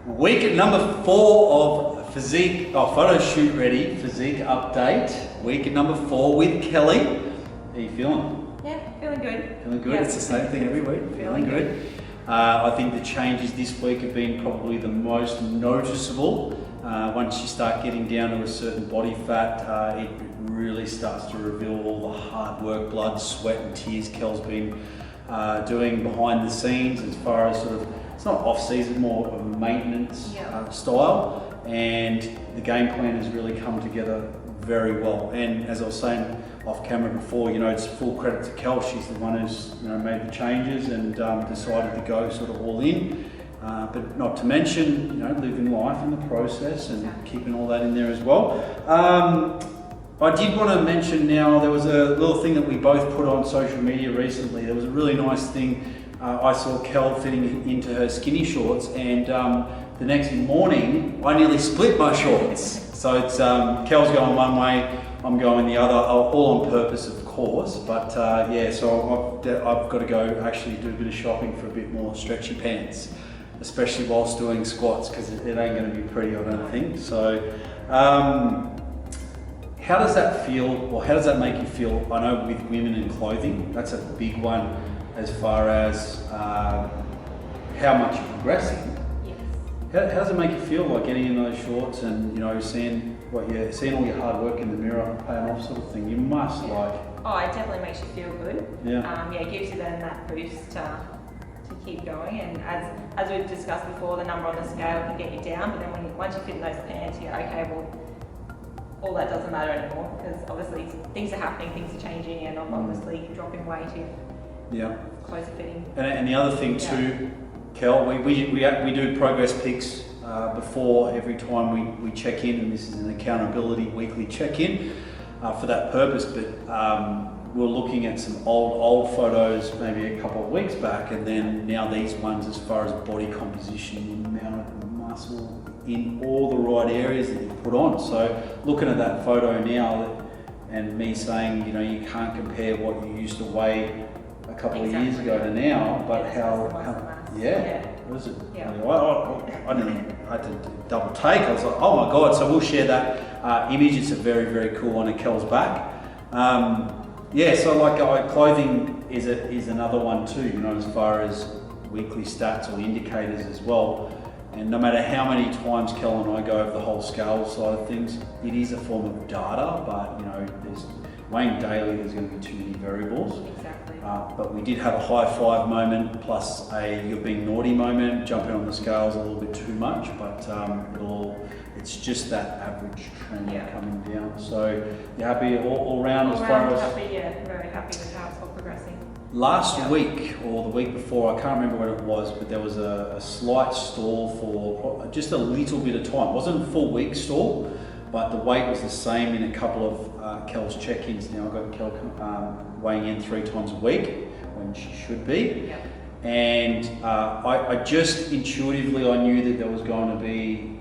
Week number 4 of Physique, photo shoot ready, Physique update. Week number 4 with Kelly. How are you feeling? Yeah, feeling good. Feeling good? Yeah. It's the same thing every week. Feeling good. I think the changes this week have been probably the most noticeable. Once you start getting down to a certain body fat, it really starts to reveal all the hard work, blood, sweat and tears Kel's been doing behind the scenes as far as sort of, it's not off-season, more of a maintenance style, and the game plan has really come together very well. And as I was saying off camera before, it's full credit to Kel. She's the one who's made the changes and decided to go sort of all in. But not to mention, living life in the process and keeping all that in there as well. I did want to mention now, there was a little thing that we both put on social media recently. There was a really nice thing. I saw Kel fitting into her skinny shorts, and the next morning I nearly split my shorts. So it's Kel's going one way, I'm going the other, all on purpose of course, but so I've got to go actually do a bit of shopping for a bit more stretchy pants, especially whilst doing squats, because it ain't going to be pretty, I don't think. So how does that feel, or how does that make you feel? I know with women and clothing, that's a big one as far as how much you're progressing. How does it make you feel, like getting in those shorts and seeing all your hard work in the mirror paying off, sort of thing? You must like. Oh, it definitely makes you feel good. Yeah. It gives you then that boost to keep going. And as we've discussed before, the number on the scale can get you down, but then once you fit in those pants, you're okay. Well, all that doesn't matter anymore, because obviously things are happening, things are changing, and I'm obviously dropping weight if clothes are fitting. And the other thing too, Kel, we do progress pics before every time we check in, and this is an accountability weekly check-in for that purpose. But we're looking at some old photos maybe a couple of weeks back, and then now these ones as far as body composition, the amount of muscle in all the right areas that you put on. So looking at that photo now, and me saying, you can't compare what you used to weigh a couple of years ago to now, but what is it? I had to double take. I was like, oh my God. So we'll share that image. It's a very, very cool one of Kel's back. So like clothing is another one too, as far as weekly stats or indicators as well. And no matter how many times Kel and I go over the whole scale side of things, it is a form of data, but there's weighing daily, there's going to be too many variables. Exactly. But we did have a high five moment plus a you're being naughty moment, jumping on the scales a little bit too much, but it's just that average trend coming down. So you're happy all round as far as? Happy, very happy with how it's all progressing. Last week or the week before, I can't remember when it was, but there was a slight stall for just a little bit of time. It wasn't a full week stall, but the weight was the same in a couple of Kel's check-ins. Now I've got Kel weighing in 3 times a week when she should be. Yeah. And I just intuitively, I knew that there was going to be,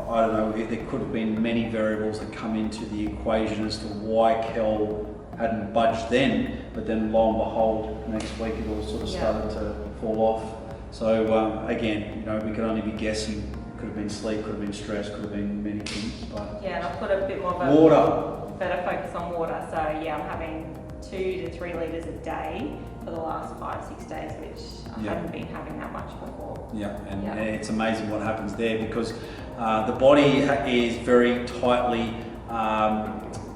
I don't know, there could have been many variables that come into the equation as to why Kel hadn't budged then, but then lo and behold, next week it all sort of started to fall off. So again, we could only be guessing. Could have been sleep, could have been stress, could have been many things. But and I've put a bit more of a better focus on water. So I'm having 2 to 3 litres a day for the last 5-6 days, which I hadn't been having that much before. And it's amazing what happens there, because the body is very tightly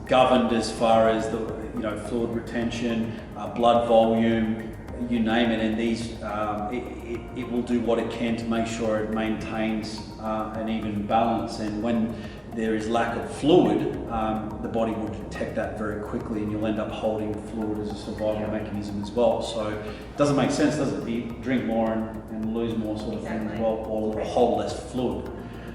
governed as far as the fluid retention, blood volume, you name it, and these it will do what it can to make sure it maintains an even balance. And when there is lack of fluid, the body will detect that very quickly, and you'll end up holding fluid as a survival mechanism as well. So it doesn't make sense, does it? You drink more and lose more sort of thing as well, or hold less fluid.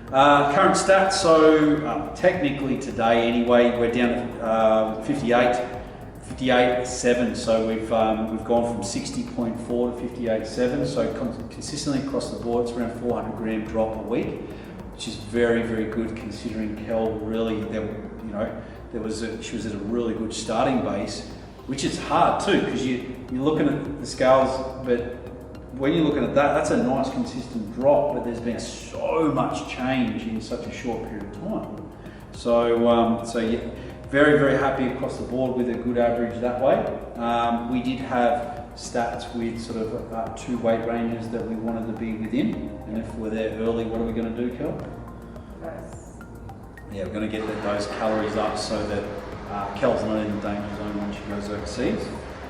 Current stats, so technically today anyway, we're down to 58.7, so we've gone from 60.4 to 58.7, so consistently across the board, it's around 400 gram drop a week, which is very, very good considering Kel really, she was at a really good starting base, which is hard too, because you're looking at the scales, but when you're looking at that, that's a nice consistent drop, but there's been so much change in such a short period of time. So yeah, very, very happy across the board with a good average that way. We did have stats with sort of 2 weight ranges that we wanted to be within, and if we're there early, what are we going to do, Kel? Yeah, we're going to get those calories up so that Kel's not in the danger zone when she goes overseas.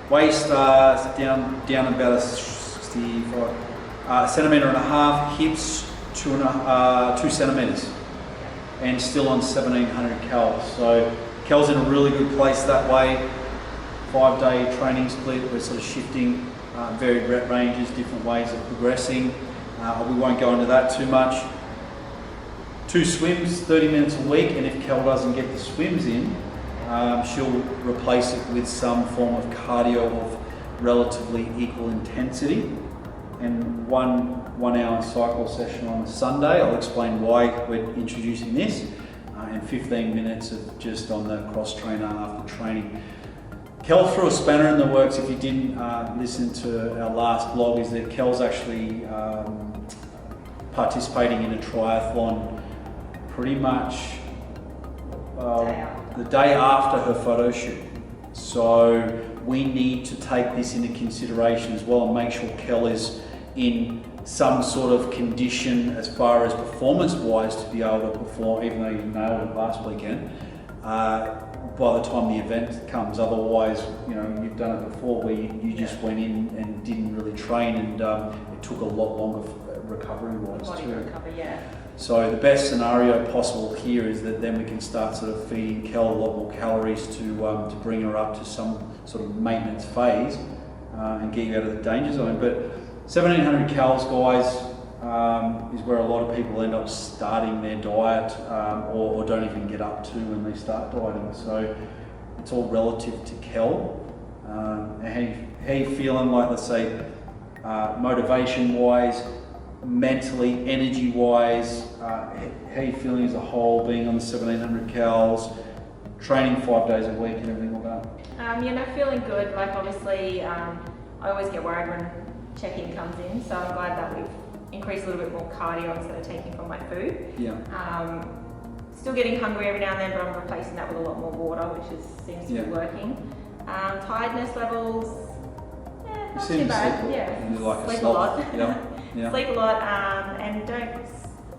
Waist down about a 65 centimetre and a half, hips 2 centimetres, and still on 1700 calories. So Kel's in a really good place that way. 5-day training split, we're sort of shifting varied rep ranges, different ways of progressing. We won't go into that too much. 2 swims, 30 minutes a week, and if Kel doesn't get the swims in, she'll replace it with some form of cardio of relatively equal intensity, and one hour cycle session on Sunday. I'll explain why we're introducing this, and 15 minutes of just on the cross trainer after training. Kel threw a spanner in the works. If you didn't listen to our last blog, is that Kel's actually participating in a triathlon pretty much the day after her photo shoot. So we need to take this into consideration as well and make sure Kel is in some sort of condition as far as performance-wise to be able to perform, even though you nailed it last weekend, by the time the event comes. Otherwise, you know, you've done it before where you just went in and didn't really train, and it took a lot longer recovery-wise too. So the best scenario possible here is that then we can start sort of feeding Kel a lot more calories to bring her up to some sort of maintenance phase and get you out of the danger zone. But 1700 calories, guys, is where a lot of people end up starting their diet or don't even get up to when they start dieting. So it's all relative to Kel. How you feeling, like, let's say, motivation-wise, mentally, energy-wise, how you feeling as a whole, being on the 1700 calories, training 5 days a week and everything like that? Yeah, no, feeling good. Like, obviously, I always get worried when check-in comes in, so I'm glad that we've increased a little bit more cardio instead of taking from my food. Yeah. Still getting hungry every now and then, but I'm replacing that with a lot more water, which seems to be working. Tiredness levels, not too bad. Yeah, like sleep a lot. Yeah. Sleep a lot, and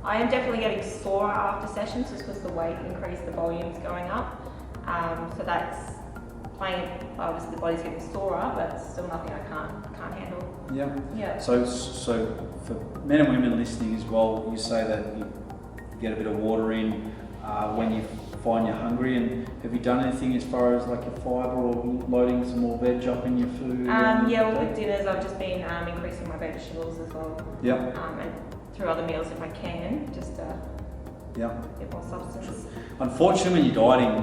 I am definitely getting sore after sessions just because the weight increased, the volume's going up. So that's playing. Obviously, the body's getting sorer, but still nothing I can't handle. Yeah. So for men and women listening as well, you say that you get a bit of water in when you find you're hungry. And have you done anything as far as like your fibre or loading some more veg up in your food? Well, with dinners, I've just been increasing my vegetables as well. And through other meals if I can, just get more substance. Unfortunately, when you're dieting,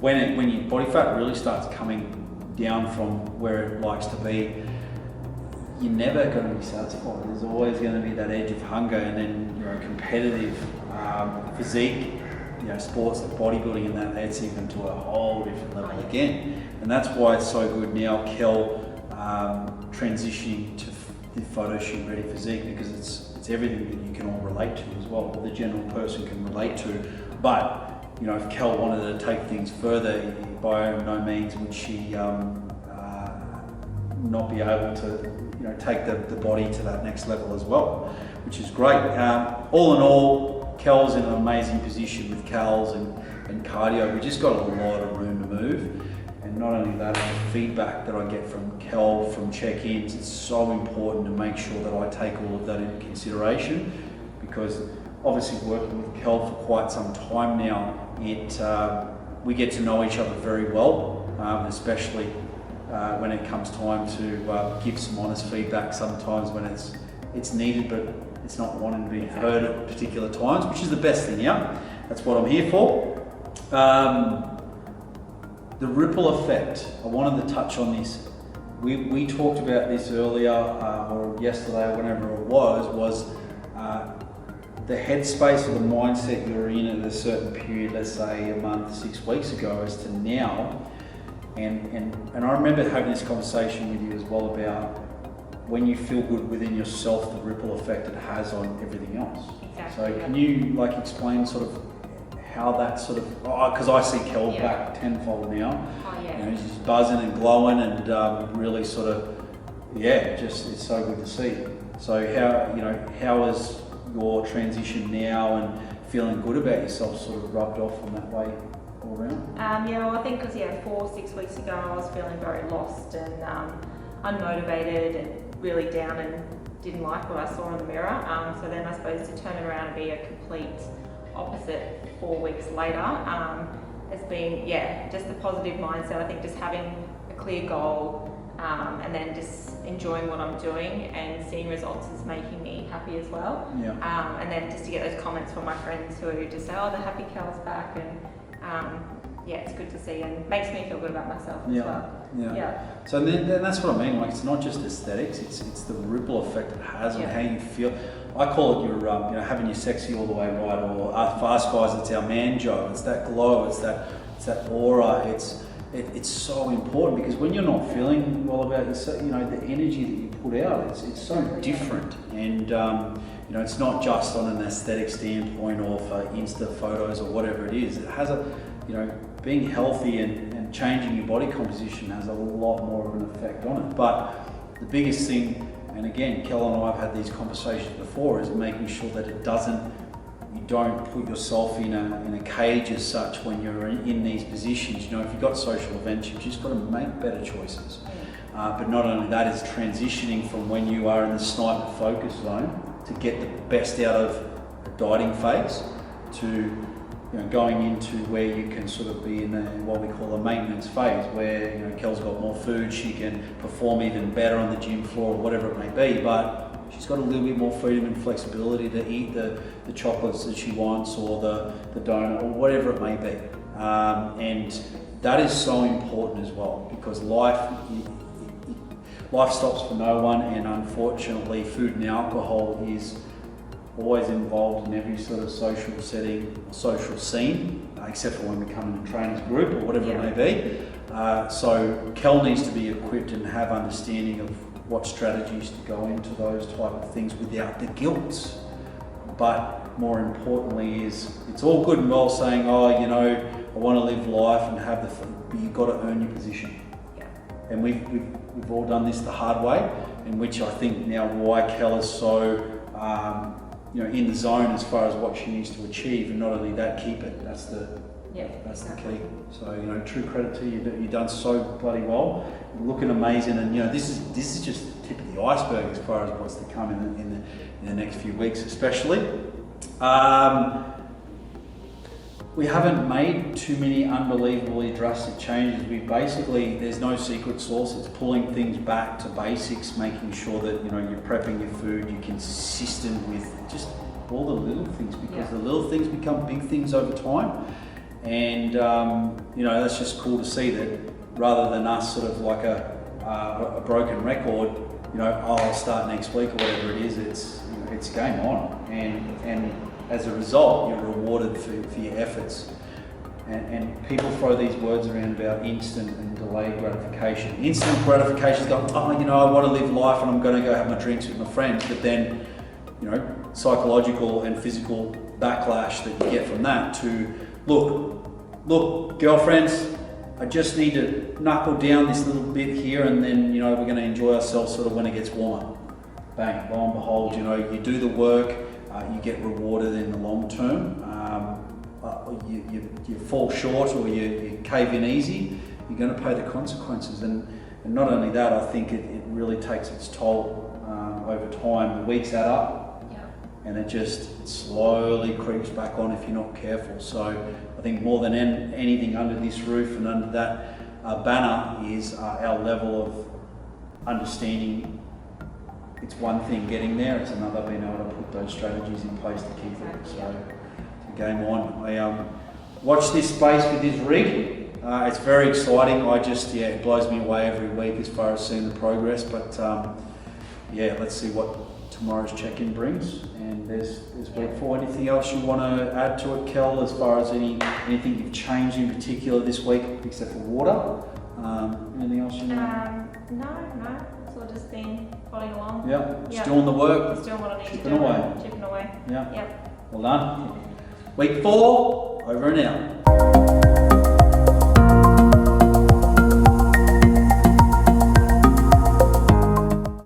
when your body fat really starts coming down from where it likes to be, you're never going to be satisfied. There's always going to be that edge of hunger, and then you're a competitive physique, sports like bodybuilding, and that adds even to a whole different level again. And that's why it's so good now, Kel, transitioning to the photo shoot ready physique, because it's everything that you can all relate to as well, or the general person can relate to. But if Kel wanted to take things further, by no means would she not be able to take the body to that next level as well, which is great. All in all, Kel's in an amazing position with calories and cardio. We just got a lot of room to move, and not only that, the feedback that I get from Kel from check-ins, it's so important to make sure that I take all of that into consideration, because obviously working with Kel for quite some time now, we get to know each other very well, especially when it comes time to give some honest feedback sometimes when it's needed, but it's not wanting to be heard at particular times, which is the best thing, That's what I'm here for. The ripple effect, I wanted to touch on this. We talked about this earlier, or yesterday, or whenever it was the headspace or the mindset you're in at a certain period, let's say a month, 6 weeks ago, as to now. And I remember having this conversation with you as well about when you feel good within yourself, the ripple effect it has on everything else. Exactly. So can you like explain sort of how that sort of, because I see Kel back tenfold now. Oh, yeah. You know, she's buzzing and glowing and really sort of, just it's so good to see. So how is your transition now and feeling good about yourself sort of rubbed off on that way all around? Well, I think because 4-6 weeks ago I was feeling very lost and unmotivated and really down and didn't like what I saw in the mirror. So then I suppose to turn it around and be a complete opposite 4 weeks later has been just the positive mindset. I think just having a clear goal and then just enjoying what I'm doing and seeing results is making me happy as well. And then just to get those comments from my friends who just say, oh, the happy Kel's back, and it's good to see and makes me feel good about myself as well. So then that's what I mean, like it's not just aesthetics, it's the ripple effect it has on how you feel. I call it your having your sexy all the way right, or for us guys it's our man job, it's that glow, it's that aura, it's so important because when you're not feeling well about yourself, the energy that you put out, it's so different. And it's not just on an aesthetic standpoint or for Insta photos or whatever it is. It has being healthy and changing your body composition has a lot more of an effect on it. But the biggest thing, and again, Kel and I have had these conversations before, is making sure that you don't put yourself in a cage as such when you're in these positions. If you've got social events, you've just got to make better choices. But not only that, is transitioning from when you are in the sniper focus zone to get the best out of a dieting phase to going into where you can sort of be in what we call a maintenance phase, where Kel's got more food, she can perform even better on the gym floor or whatever it may be, but she's got a little bit more freedom and flexibility to eat the chocolates that she wants or the donut or whatever it may be. And that is so important as well, because life stops for no one, and unfortunately food and alcohol is always involved in every sort of social setting, social scene, except for when we come in a trainer's group or whatever it may be. So Kel needs to be equipped and have understanding of what strategies to go into those type of things without the guilt. But more importantly is, it's all good and well saying, I want to live life and have the fun, but you've got to earn your position. And we've all done this the hard way, in which I think now why Kel is so in the zone as far as what she needs to achieve, and not only that, keep it. That's the key. So true credit to you. You've done so bloody well. You're looking amazing, and this is just the tip of the iceberg as far as what's to come in the next few weeks, especially. We haven't made too many unbelievably drastic changes. There's no secret sauce. It's pulling things back to basics, making sure that you're prepping your food, you're consistent with just all the little things, because the little things become big things over time. And that's just cool to see that, rather than us sort of like a broken record, I'll start next week or whatever it is. It's game on, and as a result, you're rewarded for your efforts. And people throw these words around about instant and delayed gratification. Instant gratification is going, I want to live life and I'm going to go have my drinks with my friends. But then, psychological and physical backlash that you get from that to, look, girlfriends, I just need to knuckle down this little bit here, and then, we're going to enjoy ourselves sort of when it gets warmer. Bang, lo and behold, you do the work, you get rewarded in the long term. You fall short or you cave in easy, you're going to pay the consequences. And not only that, I think it really takes its toll over time. The weeks add up, and it slowly creeps back on if you're not careful. So I think more than anything under this roof and under that banner is our level of understanding. It's one thing getting there, it's another being able to put those strategies in place to keep it. So game on. I watch this space with this rig. It's very exciting. It blows me away every week as far as seeing the progress. But let's see what tomorrow's check-in brings. And there's week 4. Anything else you want to add to it, Kel, as far as anything you've changed in particular this week, except for water? Anything else you know? No, it's all just been plodding along. Yeah, Yeah. still on the work. Just doing what I need Chipping to do. away. Chipping away. Yeah. Yep. Well done. Week 4, over and out.